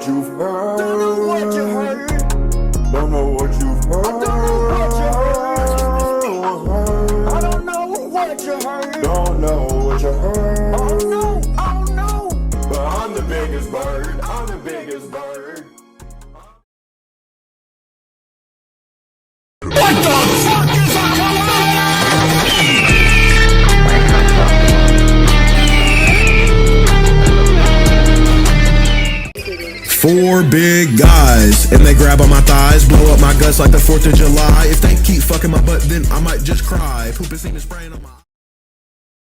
what you've heard. Don't know what you heard. Don't know what you've heard. I don't know what you heard. Don't know what you heard. Oh no, oh no. But I'm the biggest bird. I'm the biggest bird. What the fuck is a koala? Four big guys, and they grab on my thighs, blow up my guts like the 4th of July. If they keep fucking my butt, then I might just cry. Pooping, semen, spraying on my